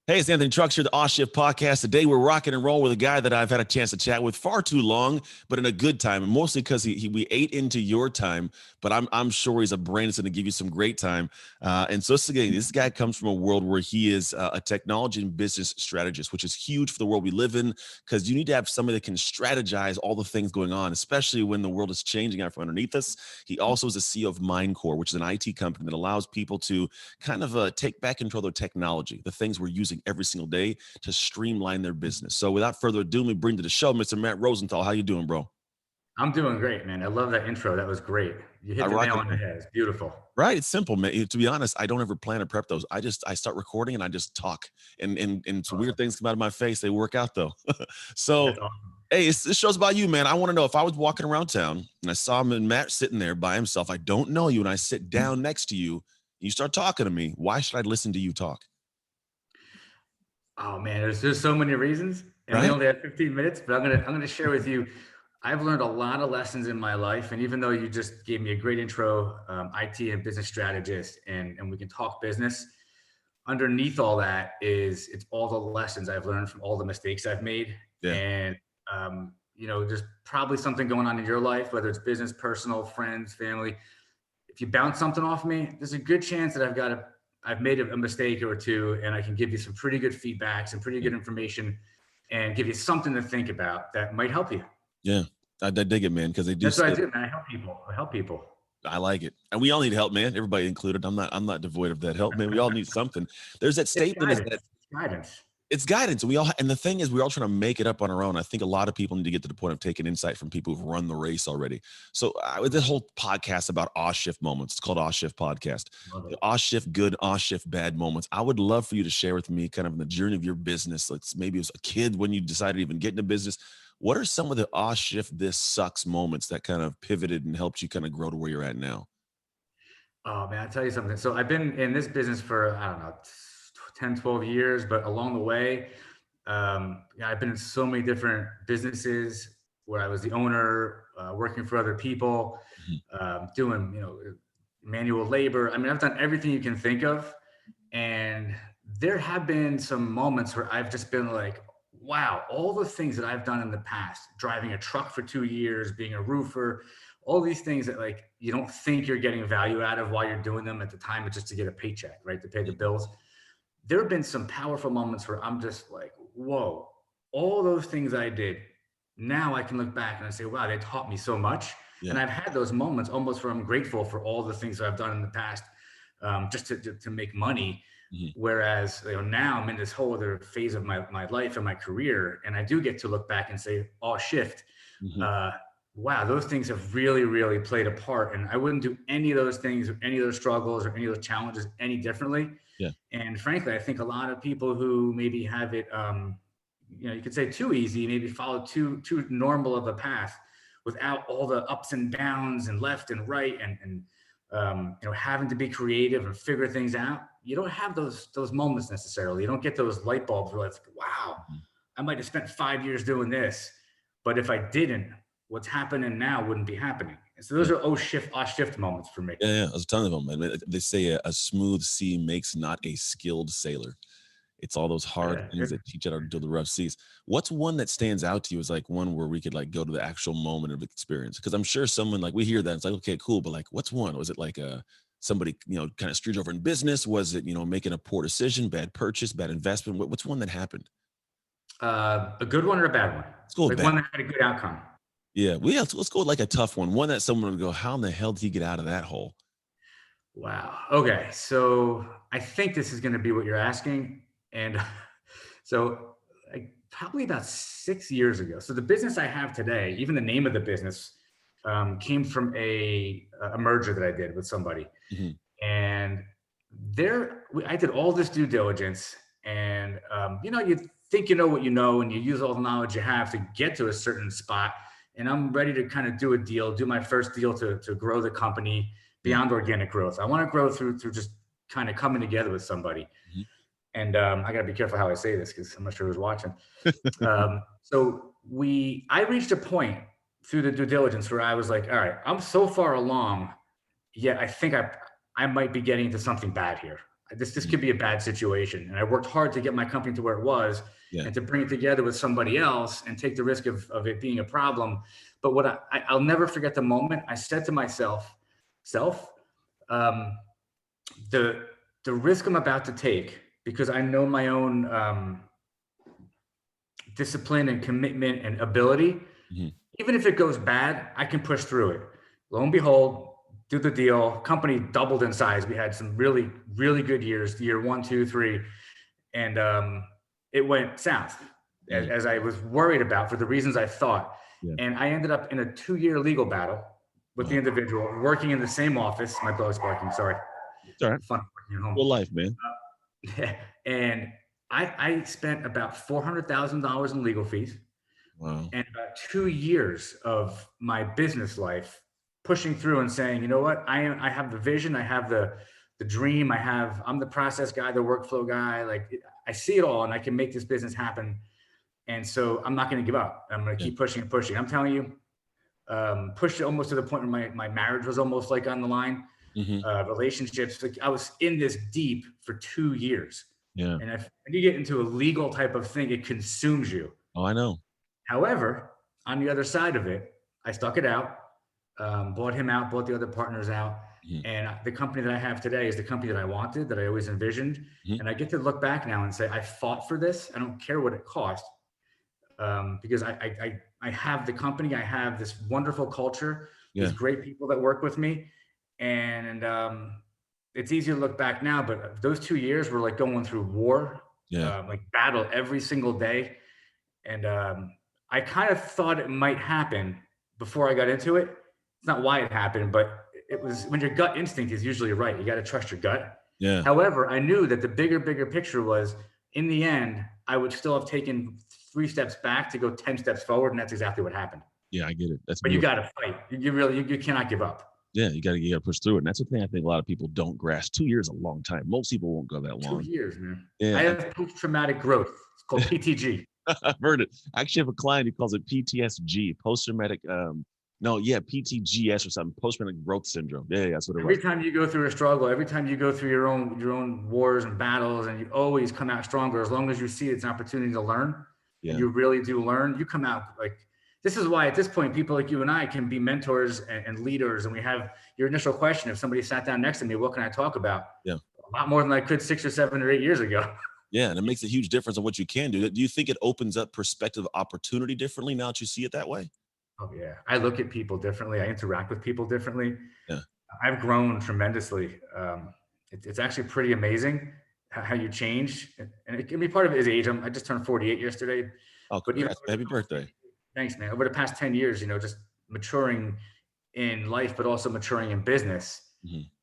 Hey, it's Anthony Trucks here, the Off Shift Podcast. Today, we're rocking and roll with a guy that I've had a chance to chat with far too long, but in a good time, and mostly because we ate into your time. But I'm sure he's a brain that's going to give you some great time. And so, again, this guy comes from a world where he is a technology and business strategist, which is huge for the world we live in, because you need to have somebody that can strategize all the things going on, especially when the world is changing out from underneath us. He also is the CEO of Mindcore, which is an IT company that allows people to kind of take back control of their technology, the things we're using every single day to streamline their business. So without further ado, we bring to the show Mr. Matt Rosenthal. How you doing, bro? I'm doing great, man. I love that intro. That was great. You I hit the rock nail it, on the man. head. It's beautiful. Right. It's simple, man. To be honest, I don't ever plan to prep those. I start recording and I just talk and some weird Awesome. things come out of my face. They work out though. So, That's awesome. hey, this show's about you, man. I want to know if I was walking around town and I saw him and Matt sitting there by himself. I don't know you. And I sit down next to you. You start talking to me. Why should I listen to you talk? Oh man, there's so many reasons, and we Right. only have 15 minutes, but I'm gonna share with you. I've learned a lot of lessons in my life, and even though you just gave me a great intro, IT and business strategist, and we can talk business. Underneath all that is it's all the lessons I've learned from all the mistakes I've made, Yeah. and there's probably something going on in your life, whether it's business, personal, friends, family. If you bounce something off me, there's a good chance that I've made a mistake or two, and I can give you some pretty good feedback, some pretty good information, and give you something to think about that might help you. Yeah. I dig it, man, because they do That's what I say do, man. I help people. I help people. I like it. And we all need help, man. Everybody included. I'm not devoid of that help, man. We all need something. There's that It's statement is that guidance. It's guidance. it's guidance. And the thing is, we're all trying to make it up on our own. I think a lot of people need to get to the point of taking insight from people who've run the race already. So with this whole podcast about off shift moments, it's called Off Shift Podcast. Love The it. off shift good, off shift bad moments. I would love for you to share with me kind of the journey of your business. Like maybe it was a kid when you decided to even get into business. What are some of the off shift this sucks moments that kind of pivoted and helped you kind of grow to where you're at now? Oh man, I'll tell you something. So I've been in this business for, I don't know, 10, 12 years, but along the way, I've been in so many different businesses where I was the owner, working for other people, Mhm. doing, manual labor. I mean, I've done everything you can think of. And there have been some moments where I've just been like, wow, all the things that I've done in the past, driving a truck for 2 years, being a roofer, all these things that like you don't think you're getting value out of while you're doing them at the time, it's just to get a paycheck, right? To pay the bills. There have been some powerful moments where I'm just like, whoa, all those things I did. Now I can look back and I say, wow, they taught me so much. And Yeah. I've had those moments almost where I'm grateful for all the things that I've done in the past, just to make money. Mhm. Whereas now I'm in this whole other phase of my life and my career, and I do get to look back and say, "Oh, shift! Mhm. Uh, wow, those things have really, really played a part." And I wouldn't do any of those things, or any of those struggles, or any of those challenges any differently. Yeah. And frankly, I think a lot of people who maybe have it, you could say too easy, maybe follow too normal of a path, without all the ups and downs and left and right, and having to be creative and figure things out. You don't have those moments necessarily. You don't get those light bulbs where it's like, wow, Mhm. I might have spent 5 years doing this, but if I didn't, what's happening now wouldn't be happening. And so those Yeah. are off shift moments for me. Yeah, yeah, there's a ton of them. I mean, they say a smooth sea makes not a skilled sailor. It's all those hard Yeah, things that teach you how to do the rough seas. What's one that stands out to you as like one where we could like go to the actual moment of experience? Because I'm sure someone like we hear that it's like okay, cool, but like what's one? Was it like somebody kind of screwed you over in business? Was it making a poor decision, bad purchase, bad investment? What's one that happened? a good one or a bad one, Let's go with like bad. one that had a good outcome. Yeah, let's go with like a tough one. One that someone would go, how in the hell did he get out of that hole? Wow. Okay. So I think this is going to be what you're asking. And so, like, probably about 6 years ago. So the business I have today, even the name of the business, came from a merger that I did with somebody. Mhm. And I did all this due diligence, and you think you know what you know, and you use all the knowledge you have to get to a certain spot. And I'm ready to kind of do my first deal to grow the company Yeah. beyond organic growth. I want to grow through just kind of coming together with somebody. Mhm. And I got to be careful how I say this because I'm not sure who's watching. I reached a point through the due diligence where I was like, all right, I'm so far along, yet I think I might be getting into something bad here. this could be a bad situation. And I worked hard to get my company to where it was Yeah. and to bring it together with somebody else and take the risk of it being a problem. But what I'll never forget the moment I said to myself, um, the risk I'm about to take, because I know my own discipline and commitment and ability, even if it goes bad, I can push through it. Lo and behold, do the deal. Company doubled in size. We had some really, really good years, year 1, 2, 3. And it went south as I was worried about for the reasons I thought. Yeah. And I ended up in a 2-year legal battle with the individual, working in the same office. My dog's barking, sorry. It's all right. Fun working at home. Real life, man. And I spent about $400,000 in legal fees. Wow. And about 2 years of my business life pushing through and saying, you know what, I have the vision, I have the dream, I'm the process guy, the workflow guy. Like, I see it all and I can make this business happen. And so I'm not going to give up. I'm going to keep pushing and pushing. I'm telling you, pushed it almost to the point where my marriage was almost like on the line. Relationships, like I was in this deep for 2 years. Yeah. And if you get into a legal type of thing, it consumes you. Oh, I know. However, on the other side of it, I stuck it out, bought him out, bought the other partners out. And the company that I have today is the company that I wanted, that I always envisioned. And I get to look back now and say, I fought for this. I don't care what it cost, because I have the company. I have this wonderful culture, these great people that work with me. And it's easy to look back now, but those 2 years were like going through war, like battle every single day. And I kind of thought it might happen before I got into it. It's not why it happened, but it was when your gut instinct is usually right. You got to trust your gut. Yeah. However, I knew that the bigger picture was, in the end, I would still have taken 3 steps back to go 10 steps forward. And that's exactly what happened. Yeah, I get it. But you got to fight. You cannot give up. Yeah, you got to push through it. And that's the thing I think a lot of people don't grasp. 2 years is a long time. Most people won't go that long. 2 years, man. Yeah. I have post-traumatic growth. It's called PTG. I've heard it. I actually have a client who calls it PTSG, post-traumatic, PTGS or something, post-traumatic growth syndrome. Yeah, that's what it was. Every time you go through a struggle, every time you go through your own wars and battles, and you always come out stronger, as long as you see it's an opportunity to learn. Yeah. And you really do learn. You come out like, this is why at this point, people like you and I can be mentors and leaders. And we have your initial question. If somebody sat down next to me, what can I talk about? Yeah. A lot more than I could 6 or 7 or 8 years ago. Yeah. And it makes a huge difference on what you can do. Do you think it opens up perspective, opportunity differently now that you see it that way? Oh yeah. I look at people differently. I interact with people differently. Yeah. I've grown tremendously. It's actually pretty amazing how you change. And it can be part of it is age. I just turned 48 yesterday. Oh, happy birthday. Thanks, man. Over the past 10 years, just maturing in life, but also maturing in business.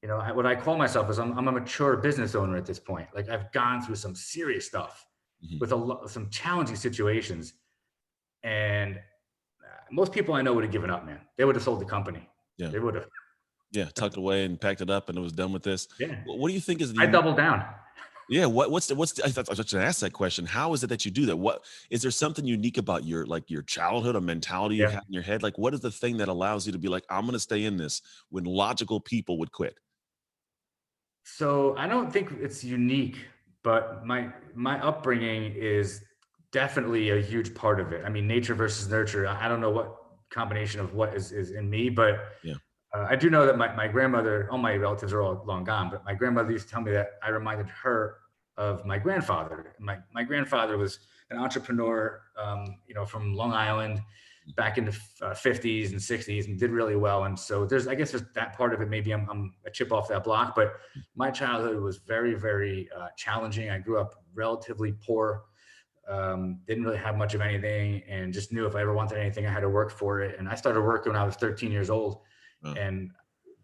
What I call myself is I'm a mature business owner at this point. Like, I've gone through some serious stuff with some challenging situations. And most people I know would have given up, man. They would have sold the company. Yeah. They would have. Yeah. Tucked away and packed it up and it was done with this. Yeah. What do you think is I doubled down. Yeah. What's I was just gonna ask that question. How is it that you do that? What is there something unique about your childhood, a mentality you have in your head? Like, what is the thing that allows you to be like, I'm going to stay in this when logical people would quit? So I don't think it's unique, but my upbringing is definitely a huge part of it. I mean, nature versus nurture. I don't know what combination of what is in me, but I do know that my grandmother, all my relatives are all long gone, but my grandmother used to tell me that I reminded her of my grandfather. My grandfather was an entrepreneur, from Long Island back in the 50s and 60s, and did really well. And so I guess there's that part of it. Maybe I'm a chip off that block, but my childhood was very, very challenging. I grew up relatively poor, didn't really have much of anything, and just knew if I ever wanted anything, I had to work for it. And I started working when I was 13 years old. And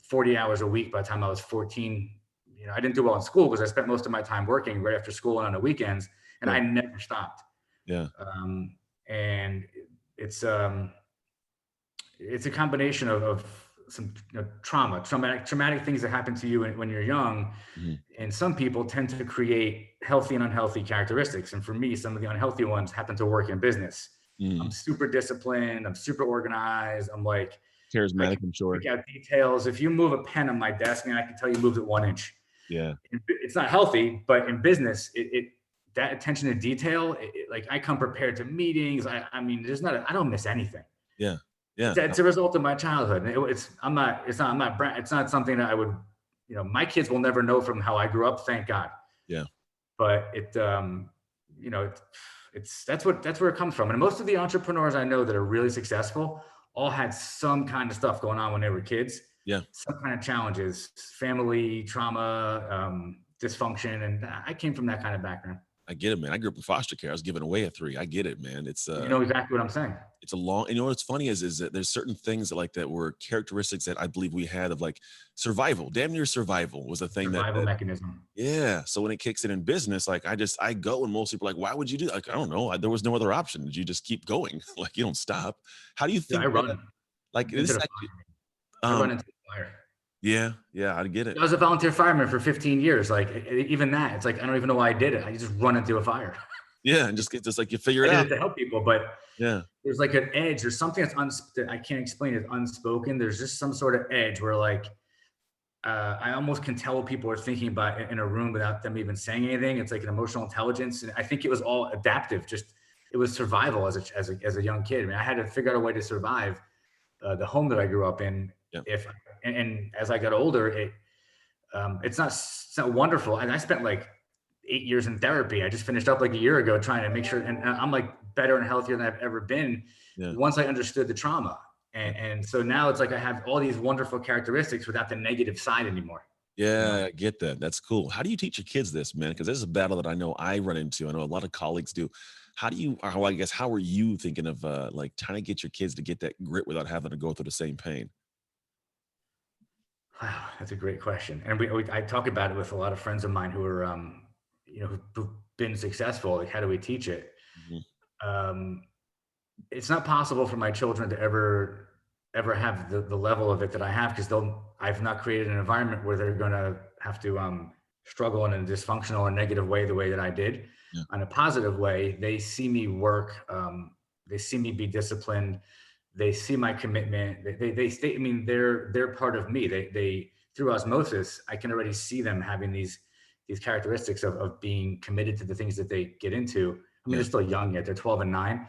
40 hours a week by the time I was 14. I didn't do well in school because I spent most of my time working right after school and on the weekends, and I never stopped. Yeah. And it's a combination of some traumatic things that happen to you when you're young. And some people tend to create healthy and unhealthy characteristics. And for me, some of the unhealthy ones happen to work in business. I'm super disciplined. I'm super organized. I'm like, charismatic, I'm sure. Pick out details. If you move a pen on my desk, man, I can tell you moved it 1 inch. Yeah. It's not healthy, but in business, that attention to detail, like I come prepared to meetings. I mean, I don't miss anything. Yeah. Yeah. It's a result of my childhood. It's not something that I would, my kids will never know from how I grew up. Thank God. Yeah. But you know, that's where it comes from. And most of the entrepreneurs I know that are really successful all had some kind of stuff going on when they were kids. Yeah. Some kind of challenges, family trauma, dysfunction, and I came from that kind of background. I get it, man. I grew up in foster care. I was given away at 3. I get it, man. You know exactly what I'm saying. It's a long, you know what's funny is that there's certain things that like that were characteristics that I believe we had of like survival, damn near survival was a thing Survival mechanism. yeah. So when it kicks in business, like I go and most people are like, why would you do that? Like, I don't know. There was no other option. You just keep going. Like you don't stop. How do you Yeah, think I run like into this the actually, fire. I run into the fire. yeah, yeah, I get it. I was a volunteer fireman for 15 years. Like even that, it's like I don't even know why I did it. I just run into a fire. Yeah, and just get just like you figure I it did out. it to help people, but Yeah, there's like an edge. There's something that I can't explain. It's unspoken. There's just some sort of edge where like I almost can tell what people are thinking about in a room without them even saying anything. It's like an emotional intelligence, and I think it was all adaptive. Just it was survival as a young kid. I mean, I had to figure out a way to survive the home that I grew up in. yeah, If and as I got older, it's not wonderful. And I spent like 8 years in therapy. I just finished up like a year ago trying to make sure, and I'm like better and healthier than I've ever been yeah, once I understood the trauma. yeah. And so now it's like I have all these wonderful characteristics without the negative side anymore. You know, Yeah, I get that. That's cool. How do you teach your kids this, man? Because this is a battle that I know I run into. I know a lot of colleagues do. How do you, or I guess, how are you thinking of like trying to get your kids to get that grit without having to go through the same pain? wow, that's a great question. And I talk about it with a lot of friends of mine who are, who've been successful. Like, how do we teach it? Mhm. Um, it's not possible for my children to ever have the level of it that I have because I've not created an environment where they're going to have to struggle in a dysfunctional or negative way the way that I did. Yeah, In a positive way, they see me work. They see me be disciplined. They see my commitment. I mean, they're part of me. They through osmosis, I can already see them having these characteristics of being committed to the things that they get into. I mean, yeah, they're still young yet. They're 12 and 9.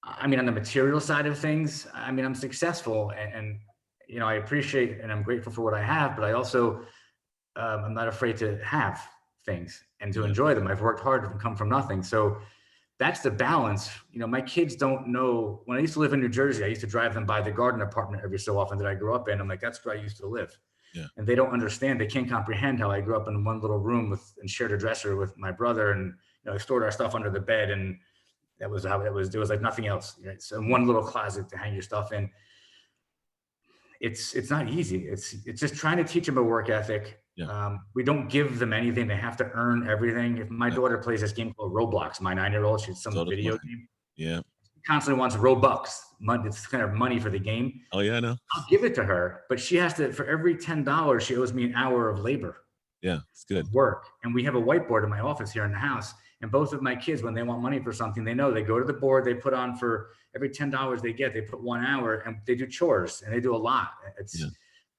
I mean, on the material side of things, I mean, I'm successful and I appreciate and I'm grateful for what I have, but I also, I'm not afraid to have things and to yeah, enjoy them. I've worked hard and come from nothing. So that's the balance. My kids don't know. When I used to live in New Jersey, I used to drive them by the garden apartment every so often that I grew up in. I'm like, that's where I used to live. yeah, And they don't understand. They can't comprehend how I grew up in one little room and shared a dresser with my brother and, stored our stuff under the bed. And that was how it was. There was like nothing else. Right? So one little closet to hang your stuff in. It's not easy. It's just trying to teach them a work ethic. yeah, We don't give them anything. They have to earn everything. If my yeah. daughter plays this game called Roblox, my 9-year-old, she's some So does video mine. game, Yeah. constantly wants Robux. It's kind of money for the game. Oh yeah, I know. I'll give it to her, but she has to, for every $10, she owes me an hour of labor. Yeah, it's good. Work. And we have a whiteboard in my office here in the house. And both of my kids, when they want money for something, they know they go to the board, they put on for every $10 they get, they put 1 hour and they do chores and they do a lot. Yeah,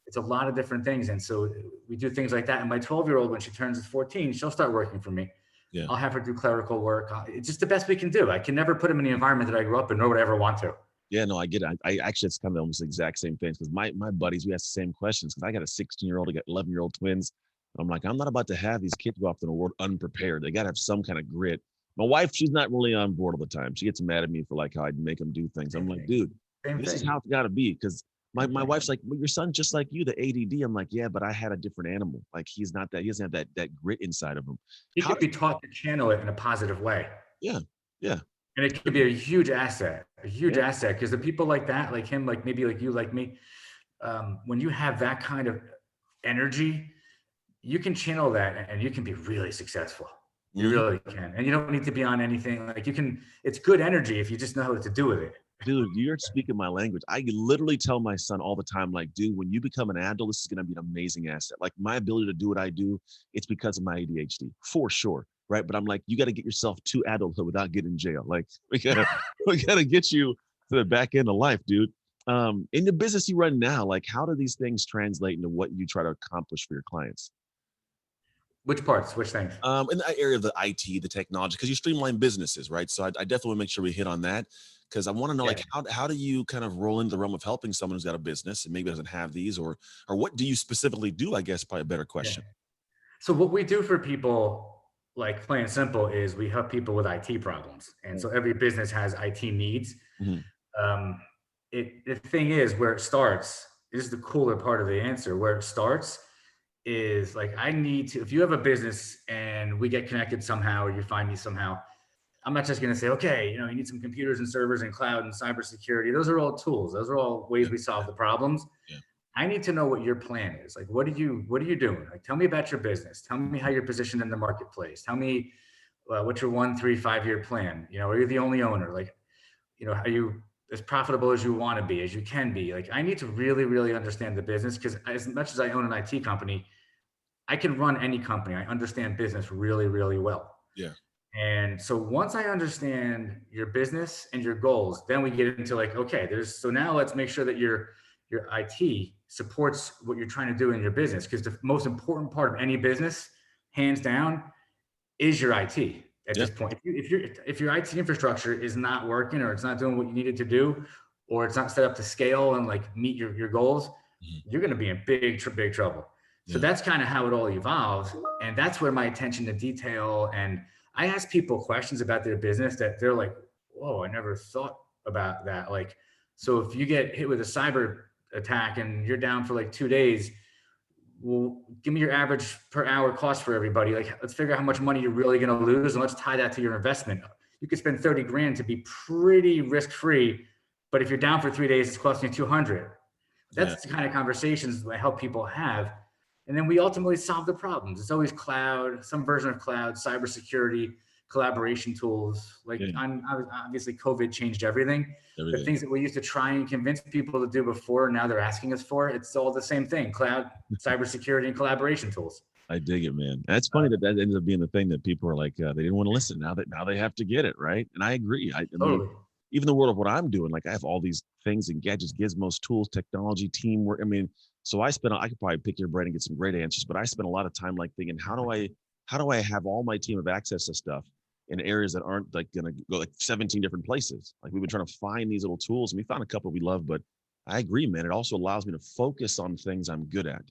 It's a lot of different things. And so we do things like that. And my 12-year-old, when she turns 14, she'll start working for me. yeah. I'll have her do clerical work. It's just the best we can do. I can never put them in the environment that I grew up in, nor would I ever want to. Yeah, no, I get it. I actually, it's kind of almost the exact same things because my buddies, we ask the same questions because I got a 16-year-old, I got 11-year-old twins. I'm like, I'm not about to have these kids go off in the world unprepared. They got to have some kind of grit. My wife, she's not really on board all the time. She gets mad at me for like how I'd make them do things. I'm Same like, thing. dude, Same this is thing. how it's got to be. Because my Same thing. wife's like, well, your son's just like you, the ADD. I'm like, yeah, but I had a different animal. Like he's not that. He doesn't have that grit inside of him. He How could does? be taught to channel it in a positive way. Yeah, yeah, And it could be a huge asset, yeah, because the people like that, like him, like maybe like you, like me, when you have that kind of energy, you can channel that and you can be really successful. You mhm. really can. And you don't need to be on anything. Like it's good energy if you just know what to do with it. Dude, you're speaking my language. I literally tell my son all the time, like, dude, when you become an adult, this is going to be an amazing asset. Like my ability to do what I do, it's because of my ADHD for sure. Right. But I'm like, you got to get yourself to adulthood without getting in jail. Like we gotta get you to the back end of life, dude. In the business you run now, like how do these things translate into what you try to accomplish for your clients? Which parts? Which things? In the area of the IT, the technology, because you streamline businesses, right? So I definitely want to make sure we hit on that because I want to know, Yeah. like, how do you kind of roll into the realm of helping someone who's got a business and maybe doesn't have these, or what do you specifically do? I guess probably a better Yeah. question. So what we do for people, like plain and simple, is we help people with IT problems. And so every business has IT needs. Mm-hmm. Um, the thing is where it starts, this is the cooler part of the answer. Where it starts is like, I need to, if you have a business and we get connected somehow, or you find me somehow, I'm not just going to say, okay, you need some computers and servers and cloud and cybersecurity. Those are all tools. Those are all ways Yeah, we solve the problems. yeah, I need to know what your plan is. Like, what are you doing? Like, tell me about your business. Tell me how you're positioned in the marketplace. Tell me what's your 1, 3, 5 year plan. Are you the only owner? Like, are you as profitable as you want to be, as you can be? Like, I need to really, really understand the business because as much as I own an IT company, I can run any company. I understand business really, really well. yeah, And so once I understand your business and your goals, then we get into like, okay, so now let's make sure that your IT supports what you're trying to do in your business. Because the most important part of any business, hands down, is your IT at yeah, this point. If your IT infrastructure is not working or it's not doing what you need it to do, or it's not set up to scale and like meet your goals, mhm, you're going to be in big trouble. So yeah, that's kind of how it all evolves. And that's where my attention to detail, and I ask people questions about their business that they're like, whoa, I never thought about that. Like, so if you get hit with a cyber attack and you're down for like 2 days, well, give me your average per hour cost for everybody. Like, let's figure out how much money you're really going to lose, and let's tie that to your investment. You could spend 30 grand to be pretty risk free, but if you're down for 3 days, it's costing you 200. yeah, That's the kind of conversations I help people have. And then we ultimately solve the problems. It's always cloud, some version of cloud, cybersecurity, collaboration tools. Like, yeah. obviously, COVID changed everything. The Everything. things that we used to try and convince people to do before, now they're asking us for. It's all the same thing: cloud, cybersecurity, and collaboration tools. I dig it, man. That's funny Uh, that that ends up being the thing that people are like, they didn't want to listen. Now they have to get it, right? And I agree. I mean, totally. even the world of what I'm doing, like I have all these things and gadgets, gizmos, tools, technology, teamwork. I mean, so I could probably pick your brain and get some great answers, but I spend a lot of time like thinking, how do I have all my team have access to stuff in areas that aren't like going to go like 17 different places? Like we've been trying to find these little tools and we found a couple we love, but I agree, man. It also allows me to focus on things I'm good at.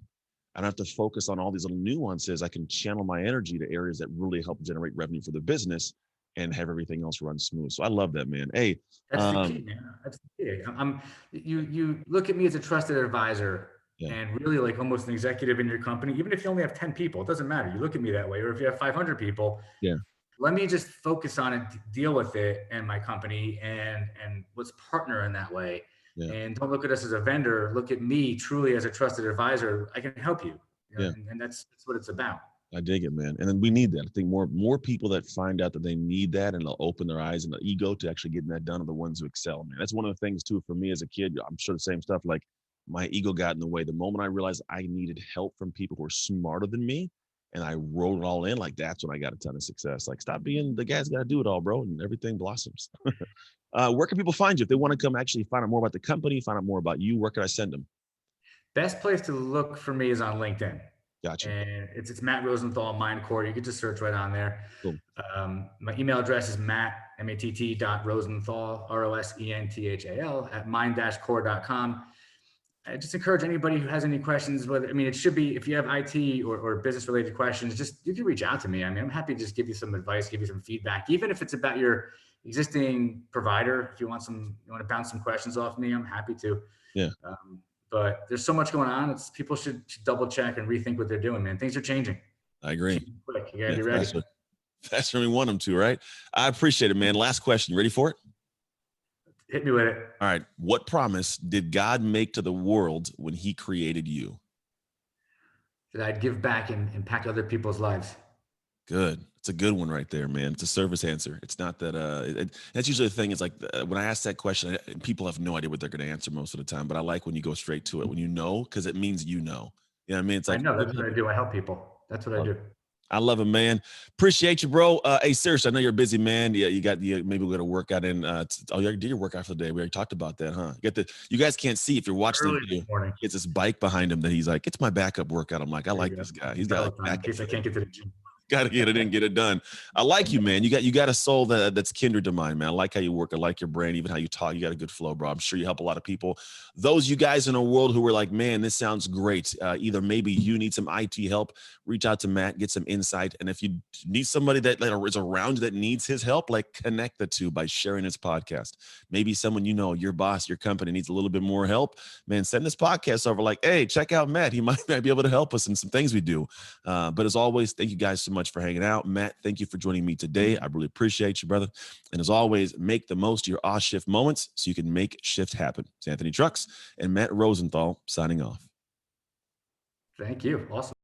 I don't have to focus on all these little nuances. I can channel my energy to areas that really help generate revenue for the business and have everything else run smooth. So I love that, man. Hey, That's the key, man. That's the key. You look at me as a trusted advisor yeah, and really like almost an executive in your company. Even if you only have 10 people, it doesn't matter. You look at me that way. Or if you have 500 people, yeah, let me just focus on it, deal with it and my company, and let's partner in that way. yeah, And don't look at us as a vendor. Look at me truly as a trusted advisor. I can help you. yeah. And that's what it's about. I dig it, man. And then we need that. I think more people that find out that they need that and they'll open their eyes and the ego to actually getting that done are the ones who excel, man. That's one of the things too for me as a kid. I'm sure the same stuff. Like my ego got in the way. The moment I realized I needed help from people who are smarter than me, and I rolled it all in, like that's when I got a ton of success. Like stop being the guy's got to do it all, bro, and everything blossoms. Where can people find you if they want to come actually find out more about the company, find out more about you? Where can I send them? Best place to look for me is on LinkedIn. Gotcha. And it's Matt Rosenthal, Mindcore. You can just search right on there. Cool. My email address is matt.rosenthal, Rosenthal, at mind-core.com. I just encourage anybody who has any questions, it should be, if you have IT or business related questions, just you can reach out to me. I mean, I'm happy to just give you some advice, give you some feedback, even if it's about your existing provider. If you want to bounce some questions off me, I'm happy to. Yeah, Um, but there's so much going on. People should double check and rethink what they're doing, man. Things are changing. I agree. Quick. You gotta Yeah, be ready. that's when we want them to, right? I appreciate it, man. Last question. You ready for it? Hit me with it. All right. What promise did God make to the world when he created you? That I'd give back and impact other people's lives. Good. It's a good one right there, man. It's a service answer. It's not that, that's usually the thing. It's like when I ask that question, people have no idea what they're going to answer most of the time, but I like when you go straight to it, when you know, because it means you know. You know what I mean? It's I like, know that's what I do. I help people. That's what I love do. I love it, man. Appreciate you, bro. Hey, seriously, I know you're a busy man. Yeah, maybe we'll get a workout in. You already did your workout for the day. We already talked about that, huh? You guys can't see if you're watching the Early video. this morning. He has this bike behind him that he's like, it's my backup workout. I'm like, I There like you go. this guy. He's got like Peloton, in backup case I for that. can't get to the gym. Got to get it in, get it done. I like you, man. You got a soul that's kindred to mine, man. I like how you work. I like your brain, even how you talk. You got a good flow, bro. I'm sure you help a lot of people. Those you guys in a world who are like, man, this sounds great. Either maybe you need some IT help, reach out to Matt, get some insight. And if you need somebody that is around you that needs his help, like connect the two by sharing his podcast. Maybe someone you know, your boss, your company needs a little bit more help. Man, send this podcast over like, hey, check out Matt. He might be able to help us in some things we do. But as always, thank you guys so much for hanging out. Matt, thank you for joining me today. I really appreciate you, brother. And as always, make the most of your off shift moments so you can make shift happen. It's Anthony Trucks and Matt Rosenthal signing off. Thank you. Awesome.